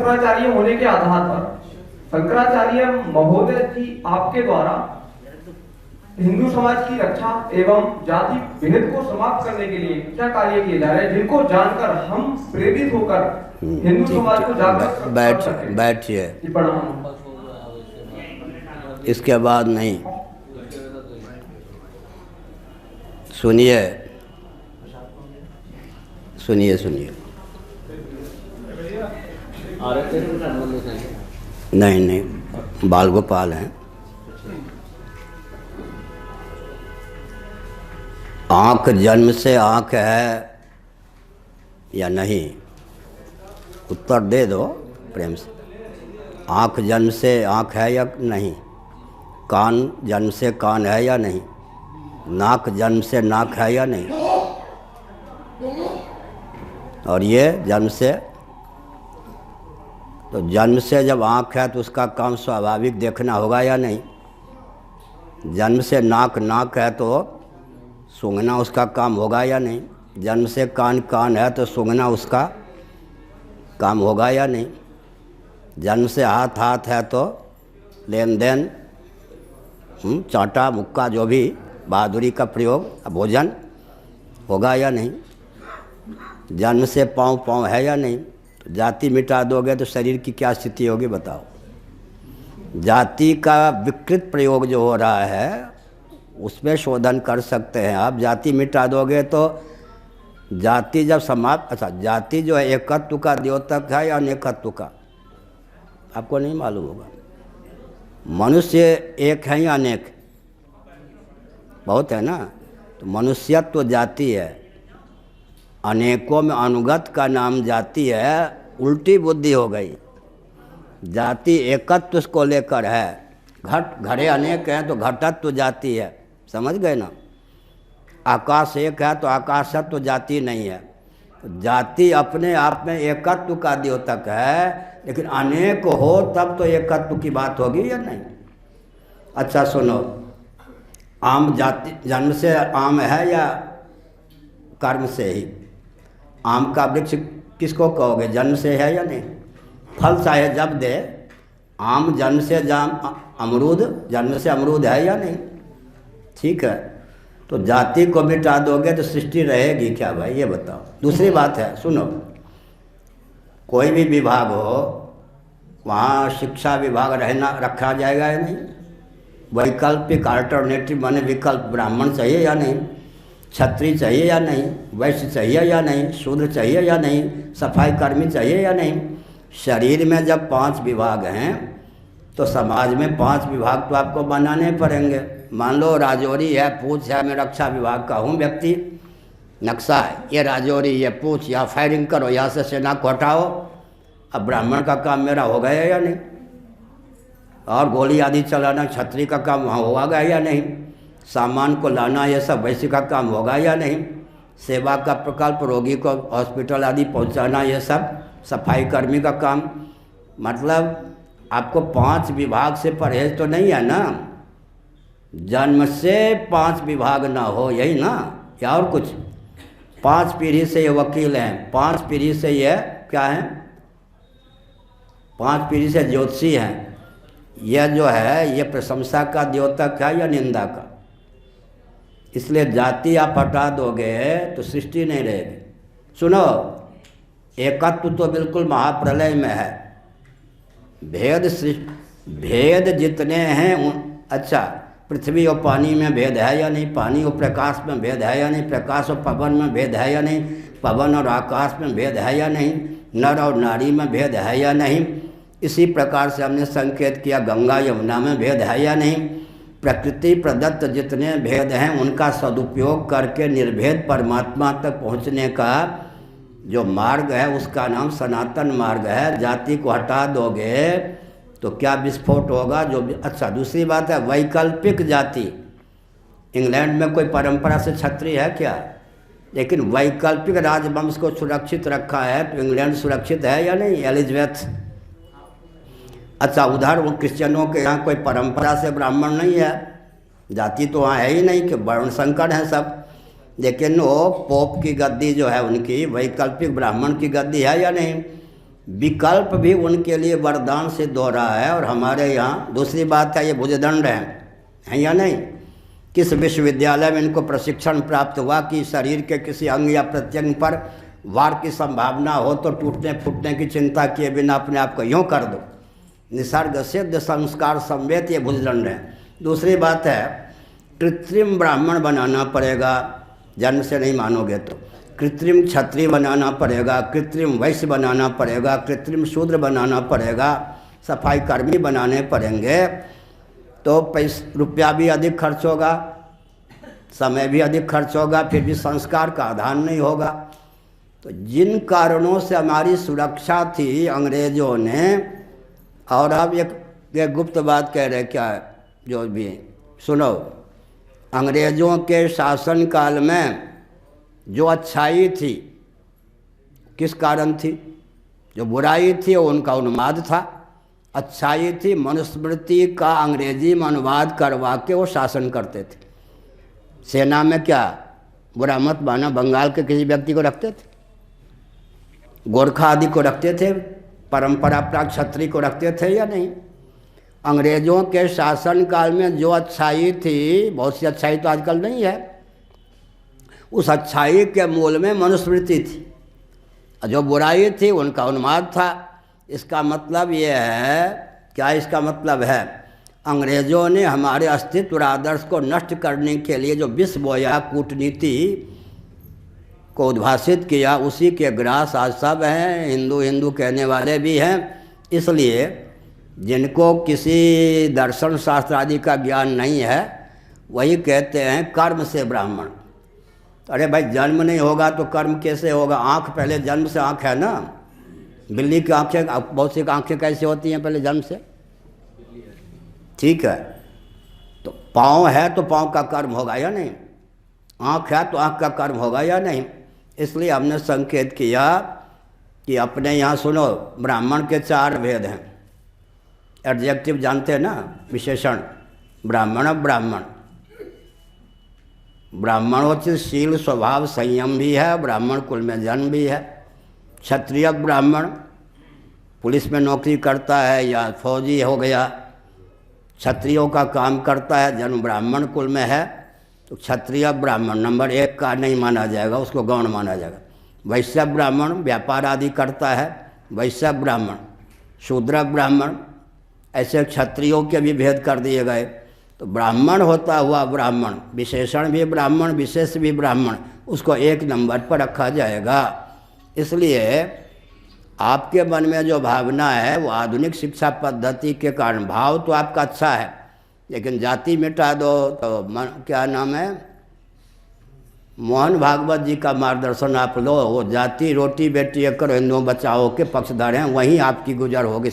शंकराचार्य होने के आधार पर शंकराचार्य महोदय जी आपके द्वारा हिंदू समाज की रक्षा एवं जाति भेद को समाप्त करने के लिए क्या कार्य किए जा रहे हैं, जिनको जानकर हम प्रेरित होकर हिंदू समाज को जागरूक बैठिए। इसके बाद नहीं सुनिए सुनिए सुनिए। नहीं नहीं, बाल गोपाल हैं। आँख जन्म से आँख है या नहीं, उत्तर दे दो प्रेम से। आँख जन्म से आँख है या नहीं, कान जन्म से कान है या नहीं, नाक जन्म से नाक है या नहीं, और ये जन्म से। तो जन्म से जब आँख है तो उसका काम स्वाभाविक देखना होगा या नहीं। जन्म से नाक नाक है तो सूंघना उसका काम होगा या नहीं। जन्म से कान कान है तो सूंघना उसका काम होगा या नहीं। जन्म से हाथ हाथ है तो लेन देन चाटा मुक्का जो भी बहादुरी का प्रयोग भोजन होगा या नहीं। जन्म से पाँव पाँव है या नहीं। तो जाति मिटा दोगे तो शरीर की क्या स्थिति होगी बताओ। जाति का विकृत प्रयोग जो हो रहा है उसमें शोधन कर सकते हैं आप। जाति मिटा दोगे तो जाति जब समाप्त, अच्छा जाति जो है एकत्व का द्योतक है या अनेकत्व का, आपको नहीं मालूम होगा। मनुष्य एक है या अनेक, बहुत है ना। तो मनुष्यत्व तो जाति है, अनेकों में अनुगत का नाम जाति है। उल्टी बुद्धि हो गई। जाति एकत्व को लेकर है, घट घड़े अनेक हैं तो घटत्व जाति है, समझ गए ना। आकाश एक है तो आकाशत्व जाति नहीं है। जाति अपने आप में एकत्व का द्योतक है, लेकिन अनेक हो तब तो एकत्व की बात होगी या नहीं। अच्छा सुनो, आम जाति जन्म से आम है या कर्म से ही। आम का वृक्ष किसको कहोगे, जन्म से है या नहीं। फल चाहे जब दे, आम जन्म से जाम, अमरूद जन्म से अमरूद है या नहीं। ठीक है, तो जाति को मिटा दोगे तो सृष्टि रहेगी क्या भाई, ये बताओ। दूसरी बात है, सुनो, कोई भी विभाग हो वहाँ शिक्षा विभाग रहना रखा जाएगा या नहीं। वैकल्पिक अल्टरनेटिव माने विकल्प, ब्राह्मण चाहिए या नहीं, क्षत्रिय चाहिए या नहीं, वैश्य चाहिए या नहीं, शूद्र चाहिए या नहीं, सफाई कर्मी चाहिए या नहीं। शरीर में जब 5 विभाग हैं तो समाज में 5 विभाग तो आपको बनाने पड़ेंगे। मान लो राजौरी है, पूछ है, मैं रक्षा विभाग का हूँ व्यक्ति, नक्शा है, ये राजौरी ये पूछ, या फायरिंग करो, यहाँ से सेना को हटाओ। अब ब्राह्मण का काम मेरा हो गया या नहीं, और गोली आदि चलाना क्षत्रिय का काम वहाँ होगा या नहीं, सामान को लाना ये सब वैश्य का काम होगा या नहीं, सेवा का प्रकल्प रोगी को हॉस्पिटल आदि पहुँचाना ये सब सफाई कर्मी का काम। मतलब आपको 5 विभाग से परहेज तो नहीं है ना। जन्म से 5 विभाग ना हो, यही ना, या और कुछ। 5 पीढ़ी से ये वकील हैं, 5 पीढ़ी से ये क्या हैं, 5 पीढ़ी से ज्योतिषी हैं। यह जो है ये प्रशंसा का द्योतक है या निंदा का। इसलिए जाति आप हटा दोगे तो सृष्टि नहीं रहेगी। सुनो, एकत्व तो बिल्कुल महाप्रलय में है। भेद जितने हैं अच्छा, पृथ्वी और पानी में भेद है या नहीं, पानी और प्रकाश में भेद है या नहीं, प्रकाश और पवन में भेद है या नहीं, पवन और आकाश में भेद है या नहीं, नर और नारी में भेद है या नहीं। इसी प्रकार से हमने संकेत किया गंगा यमुना में भेद है या नहीं। प्रकृति प्रदत्त जितने भेद हैं उनका सदुपयोग करके निर्भेद परमात्मा तक पहुँचने का जो मार्ग है उसका नाम सनातन मार्ग है। जाति को हटा दोगे तो क्या विस्फोट होगा जो अच्छा। दूसरी बात है वैकल्पिक जाति। इंग्लैंड में कोई परंपरा से क्षत्रिय है क्या, लेकिन वैकल्पिक राजवंश को सुरक्षित रखा है। तो इंग्लैंड सुरक्षित है या नहीं, एलिजाबेथ। अच्छा, उधर वो क्रिश्चियनों के यहाँ कोई परंपरा से ब्राह्मण नहीं है, जाति तो वहाँ है ही नहीं, कि वर्ण संकर है सब। लेकिन वो पोप की गद्दी जो है उनकी वैकल्पिक ब्राह्मण की गद्दी है या नहीं। विकल्प भी उनके लिए वरदान सिद्ध हो रहा है। और हमारे यहाँ दूसरी बात है, ये भुजदंड हैं या नहीं? किस विश्वविद्यालय में इनको प्रशिक्षण प्राप्त हुआ कि शरीर के किसी अंग या प्रत्यंग पर वार की संभावना हो तो टूटने फूटने की चिंता किए बिना अपने आप को यूँ कर दो। निसर्ग सिद्ध संस्कार संवेद ये भुजदंड है। दूसरी बात है, कृत्रिम ब्राह्मण बनाना पड़ेगा, जन्म से नहीं मानोगे तो। कृत्रिम क्षत्रिय बनाना पड़ेगा, कृत्रिम वैश्य बनाना पड़ेगा, कृत्रिम शूद्र बनाना पड़ेगा, सफाई कर्मी बनाने पड़ेंगे, तो रुपया भी अधिक खर्च होगा, समय भी अधिक खर्च होगा, फिर भी संस्कार का आधान नहीं होगा। तो जिन कारणों से हमारी सुरक्षा थी अंग्रेज़ों ने, और अब एक गुप्त बात कह रहे, क्या है जो भी सुनो, अंग्रेज़ों के शासन काल में जो अच्छाई थी किस कारण थी? जो बुराई थी वो उनका उन्माद था, अच्छाई थी मनुस्मृति का अंग्रेजी में अनुवाद करवा के वो शासन करते थे। सेना में क्या बुरा मत माना, बंगाल के किसी व्यक्ति को रखते थे, गोरखा आदि को रखते थे, परंपरा प्राप्त क्षत्रिय को रखते थे या नहीं? अंग्रेज़ों के शासन काल में जो अच्छाई थी, बहुत सी अच्छाई तो आजकल नहीं है, उस अच्छाई के मूल में मनुस्मृति थी। जो बुराई थी उनका उन्माद था। इसका मतलब ये है, क्या इसका मतलब है? अंग्रेज़ों ने हमारे अस्तित्व और आदर्श को नष्ट करने के लिए जो विष बोया, कूटनीति को उद्भासित किया, उसी के ग्रास आज सब हैं, हिंदू हिंदू कहने वाले भी हैं। इसलिए जिनको किसी दर्शन शास्त्र आदि का ज्ञान नहीं है वही कहते हैं कर्म से ब्राह्मण। अरे भाई, जन्म नहीं होगा तो कर्म कैसे होगा? आँख पहले जन्म से आँख है ना, बिल्ली की आँखें, बहुत सी आँखें कैसे होती हैं पहले जन्म से? ठीक है, तो पाँव है तो पाँव का कर्म होगा या नहीं? आँख है तो आँख का कर्म होगा या नहीं? इसलिए हमने संकेत किया कि अपने यहाँ सुनो, ब्राह्मण के 4 भेद हैं। एडजेक्टिव जानते हैं ना, विशेषण। ब्राह्मण ब्राह्मण, ब्राह्मणोचित शील स्वभाव संयम भी है, ब्राह्मण कुल में जन्म भी है। क्षत्रिय ब्राह्मण पुलिस में नौकरी करता है या फौजी हो गया, क्षत्रियों का काम करता है, जन्म ब्राह्मण कुल में है, तो क्षत्रिय ब्राह्मण नंबर 1 का नहीं माना जाएगा, उसको गौण माना जाएगा। वैश्य ब्राह्मण व्यापार आदि करता है, वैश्य ब्राह्मण। शूद्र ब्राह्मण, ऐसे क्षत्रियों के भी भेद कर दिए गए। तो ब्राह्मण होता हुआ ब्राह्मण, विशेषण भी ब्राह्मण, विशेष भी ब्राह्मण, उसको 1 नंबर पर रखा जाएगा। इसलिए आपके मन में जो भावना है वो आधुनिक शिक्षा पद्धति के कारण, भाव तो आपका अच्छा है, लेकिन जाति मिटा दो तो क्या नाम है, मोहन भागवत जी का मार्गदर्शन आप लो, वो जाति रोटी बेटी एक करो हिंदुओं बचाओ के पक्षधर हैं, वहीं आपकी गुजर होगी।